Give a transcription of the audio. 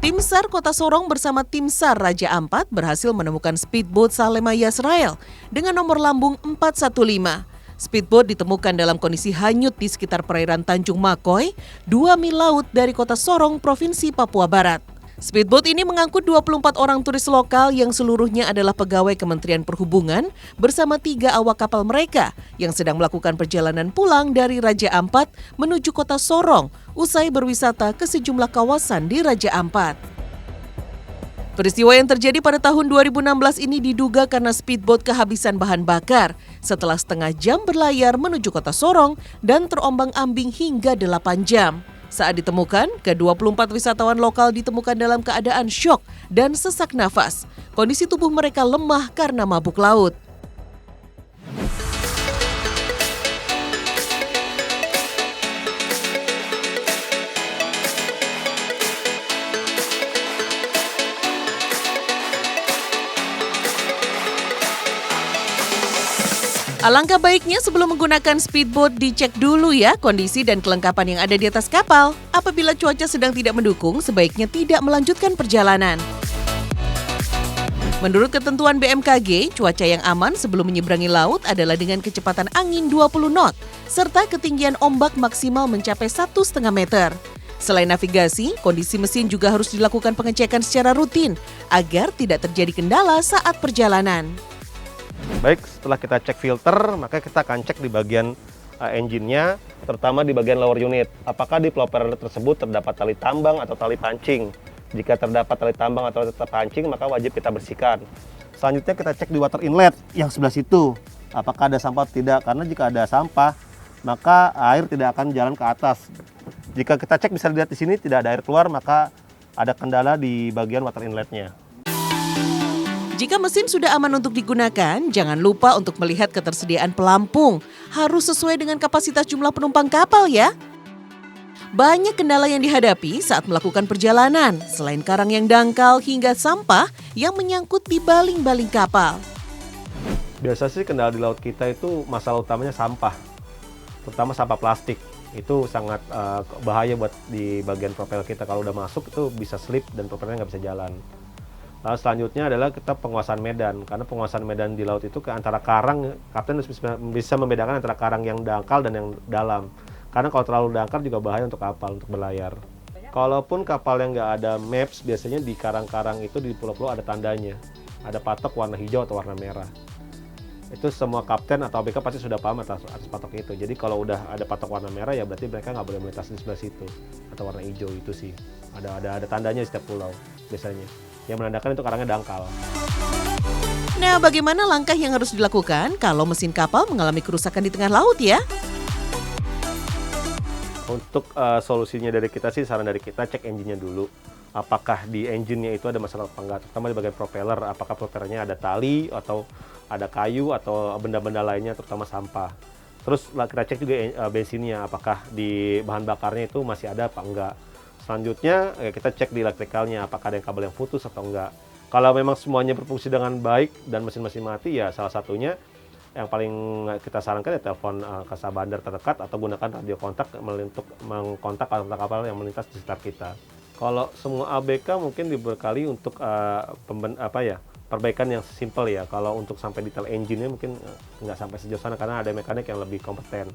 Tim SAR Kota Sorong bersama tim SAR Raja Ampat berhasil menemukan speedboat Salema Yasrael dengan nomor lambung 415. Speedboat ditemukan dalam kondisi hanyut di sekitar perairan Tanjung Makoy, 2 mil laut dari Kota Sorong, Provinsi Papua Barat. Speedboat ini mengangkut 24 orang turis lokal yang seluruhnya adalah pegawai Kementerian Perhubungan bersama 3 awak kapal mereka yang sedang melakukan perjalanan pulang dari Raja Ampat menuju Kota Sorong usai berwisata ke sejumlah kawasan di Raja Ampat. Peristiwa yang terjadi pada tahun 2016 ini diduga karena speedboat kehabisan bahan bakar setelah setengah jam berlayar menuju Kota Sorong dan terombang-ambing hingga 8 jam. Saat ditemukan, ke-24 wisatawan lokal ditemukan dalam keadaan syok dan sesak nafas. Kondisi tubuh mereka lemah karena mabuk laut. Alangkah baiknya sebelum menggunakan speedboat dicek dulu ya kondisi dan kelengkapan yang ada di atas kapal. Apabila cuaca sedang tidak mendukung, sebaiknya tidak melanjutkan perjalanan. Menurut ketentuan BMKG, cuaca yang aman sebelum menyeberangi laut adalah dengan kecepatan angin 20 knot, serta ketinggian ombak maksimal mencapai 1,5 meter. Selain navigasi, kondisi mesin juga harus dilakukan pengecekan secara rutin agar tidak terjadi kendala saat perjalanan. Baik, setelah kita cek filter, maka kita akan cek di bagian engine-nya, terutama di bagian lower unit. Apakah di propeller tersebut terdapat tali tambang atau tali pancing? Jika terdapat tali tambang atau tali pancing, maka wajib kita bersihkan. Selanjutnya kita cek di water inlet yang sebelah situ. Apakah ada sampah atau tidak? Karena jika ada sampah, maka air tidak akan jalan ke atas. Jika kita cek bisa dilihat di sini tidak ada air keluar, maka ada kendala di bagian water inlet-nya. Jika mesin sudah aman untuk digunakan, jangan lupa untuk melihat ketersediaan pelampung. Harus sesuai dengan kapasitas jumlah penumpang kapal ya. Banyak kendala yang dihadapi saat melakukan perjalanan, selain karang yang dangkal hingga sampah yang menyangkut di baling-baling kapal. Biasa sih kendala di laut kita itu masalah utamanya sampah, terutama sampah plastik. Itu sangat bahaya buat di bagian propeller kita. Kalau udah masuk itu bisa slip dan propellernya nggak bisa jalan. Lalu selanjutnya adalah kita penguasaan medan, karena penguasaan medan di laut itu ke antara karang, kapten harus bisa membedakan antara karang yang dangkal dan yang dalam. Karena kalau terlalu dangkal juga bahaya untuk kapal, untuk berlayar. Kalaupun kapal yang nggak ada maps, biasanya di karang-karang itu di pulau-pulau ada tandanya. Ada patok warna hijau atau warna merah. Itu semua kapten atau ABK pasti sudah paham atas patok itu. Jadi kalau udah ada patok warna merah ya berarti mereka nggak boleh melintas di sebelah situ. Atau warna hijau itu sih. Ada tandanya di setiap pulau biasanya. Yang menandakan itu karangnya dangkal. Nah, bagaimana langkah yang harus dilakukan kalau mesin kapal mengalami kerusakan di tengah laut ya? Untuk solusinya dari kita sih, saran dari kita cek engine-nya dulu. Apakah di engine-nya itu ada masalah apa enggak, terutama di bagian propeller. Apakah propellernya ada tali atau ada kayu atau benda-benda lainnya, terutama sampah. Terus kita cek juga bensinnya, apakah di bahan bakarnya itu masih ada apa enggak. Selanjutnya kita cek di elektrikalnya, apakah ada kabel yang putus atau enggak. Kalau memang semuanya berfungsi dengan baik dan mesin-mesin mati, ya salah satunya yang paling kita sarankan ya telepon ke bandar terdekat atau gunakan radio kontak untuk mengkontak kapal yang melintas di sekitar kita. Kalau semua ABK mungkin dibekali untuk perbaikan yang simpel ya. Kalau untuk sampai detail engine-nya mungkin nggak sampai sejauh sana karena ada mekanik yang lebih kompeten.